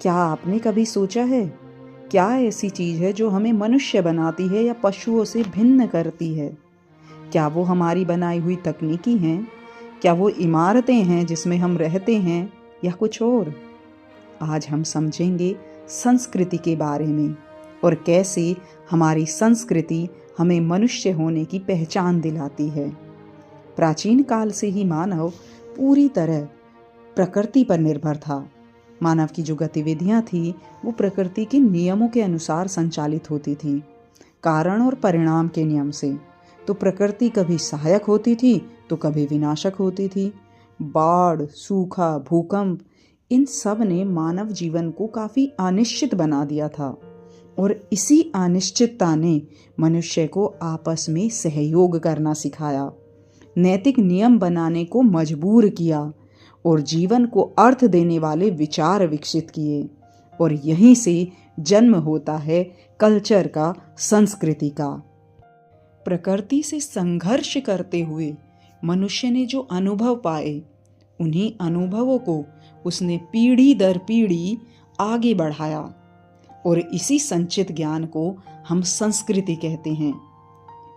क्या आपने कभी सोचा है, क्या ऐसी चीज है जो हमें मनुष्य बनाती है या पशुओं से भिन्न करती है? क्या वो हमारी बनाई हुई तकनीकी हैं? क्या वो इमारतें हैं जिसमें हम रहते हैं, या कुछ और? आज हम समझेंगे संस्कृति के बारे में और कैसे हमारी संस्कृति हमें मनुष्य होने की पहचान दिलाती है। प्राचीन काल से ही मानव पूरी तरह प्रकृति पर निर्भर था। मानव की जो गतिविधियां थी वो प्रकृति के नियमों के अनुसार संचालित होती थी, कारण और परिणाम के नियम से। तो प्रकृति कभी सहायक होती थी तो कभी विनाशक होती थी। बाढ़, सूखा, भूकंप, इन सब ने मानव जीवन को काफी अनिश्चित बना दिया था और इसी अनिश्चितता ने मनुष्य को आपस में सहयोग करना सिखाया, नैतिक नियम बनाने को मजबूर किया और जीवन को अर्थ देने वाले विचार विकसित किए। और यहीं से जन्म होता है कल्चर का, संस्कृति का। प्रकृति से संघर्ष करते हुए मनुष्य ने जो अनुभव पाए, उन्हीं अनुभवों को उसने पीढ़ी दर पीढ़ी आगे बढ़ाया और इसी संचित ज्ञान को हम संस्कृति कहते हैं।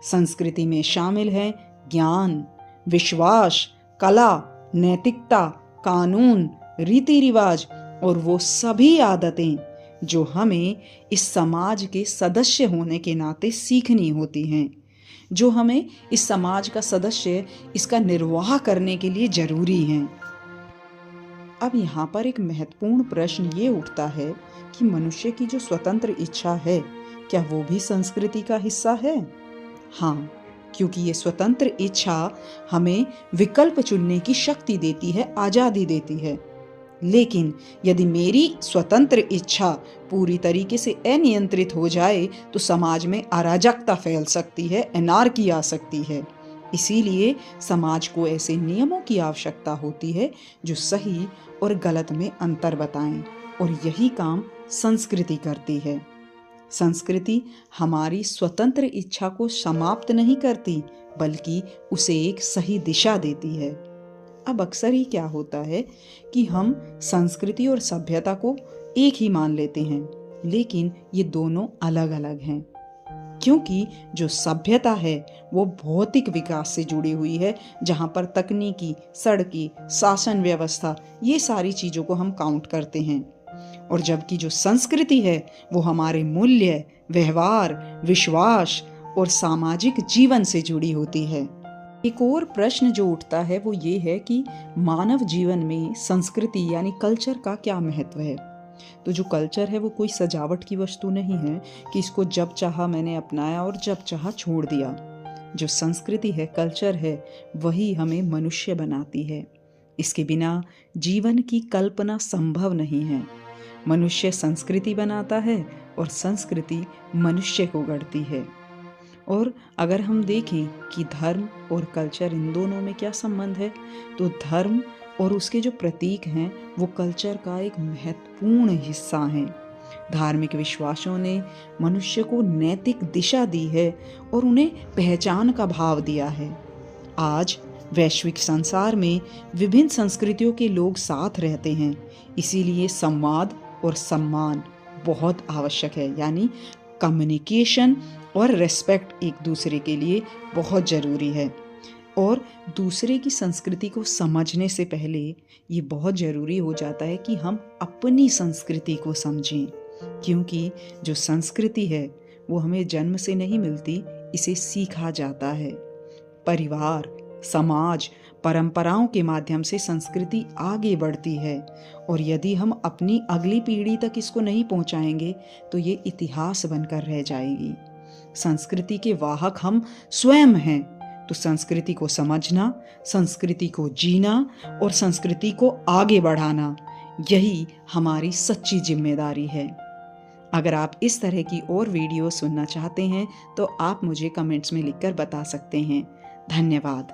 संस्कृति में शामिल है ज्ञान, विश्वास, कला, नैतिकता, कानून, रीति रिवाज और वो सभी आदतें जो हमें इस समाज के सदस्य होने के नाते सीखनी होती हैं, जो हमें इस समाज का सदस्य इसका निर्वाह करने के लिए जरूरी हैं। अब यहाँ पर एक महत्वपूर्ण प्रश्न ये उठता है कि मनुष्य की जो स्वतंत्र इच्छा है, क्या वो भी संस्कृति का हिस्सा है? हाँ, क्योंकि ये स्वतंत्र इच्छा हमें विकल्प चुनने की शक्ति देती है, आजादी देती है। लेकिन यदि मेरी स्वतंत्र इच्छा पूरी तरीके से अनियंत्रित हो जाए तो समाज में अराजकता फैल सकती है, एनार्की आ सकती है। इसीलिए समाज को ऐसे नियमों की आवश्यकता होती है जो सही और गलत में अंतर बताएं, और यही काम संस्कृति करती है। संस्कृति हमारी स्वतंत्र इच्छा को समाप्त नहीं करती, बल्कि उसे एक सही दिशा देती है। अब अक्सर ही क्या होता है कि हम संस्कृति और सभ्यता को एक ही मान लेते हैं, लेकिन ये दोनों अलग अलग हैं। क्योंकि जो सभ्यता है वो भौतिक विकास से जुड़ी हुई है, जहाँ पर तकनीकी, सड़की, शासन व्यवस्था, ये सारी चीज़ों को हम काउंट करते हैं। और जबकि जो संस्कृति है वो हमारे मूल्य, व्यवहार, विश्वास और सामाजिक जीवन से जुड़ी होती है। एक और प्रश्न जो उठता है वो ये है कि मानव जीवन में संस्कृति यानी कल्चर का क्या महत्व है? तो जो कल्चर है वो कोई सजावट की वस्तु नहीं है कि इसको जब चाहा मैंने अपनाया और जब चाहा छोड़ दिया। जो संस्कृति है, कल्चर है, वही हमें मनुष्य बनाती है। इसके बिना जीवन की कल्पना संभव नहीं है। मनुष्य संस्कृति बनाता है और संस्कृति मनुष्य को गढ़ती है। और अगर हम देखें कि धर्म और कल्चर, इन दोनों में क्या संबंध है, तो धर्म और उसके जो प्रतीक हैं वो कल्चर का एक महत्वपूर्ण हिस्सा हैं। धार्मिक विश्वासों ने मनुष्य को नैतिक दिशा दी है और उन्हें पहचान का भाव दिया है। आज वैश्विक संसार में विभिन्न संस्कृतियों के लोग साथ रहते हैं, इसीलिए संवाद और सम्मान बहुत आवश्यक है। यानी कम्युनिकेशन और रेस्पेक्ट एक दूसरे के लिए बहुत ज़रूरी है। और दूसरे की संस्कृति को समझने से पहले ये बहुत ज़रूरी हो जाता है कि हम अपनी संस्कृति को समझें, क्योंकि जो संस्कृति है वो हमें जन्म से नहीं मिलती, इसे सीखा जाता है। परिवार, समाज, परंपराओं के माध्यम से संस्कृति आगे बढ़ती है, और यदि हम अपनी अगली पीढ़ी तक इसको नहीं पहुंचाएंगे तो ये इतिहास बनकर रह जाएगी। संस्कृति के वाहक हम स्वयं हैं, तो संस्कृति को समझना, संस्कृति को जीना और संस्कृति को आगे बढ़ाना, यही हमारी सच्ची जिम्मेदारी है। अगर आप इस तरह की और वीडियो सुनना चाहते हैं तो आप मुझे कमेंट्स में लिखकर बता सकते हैं। धन्यवाद।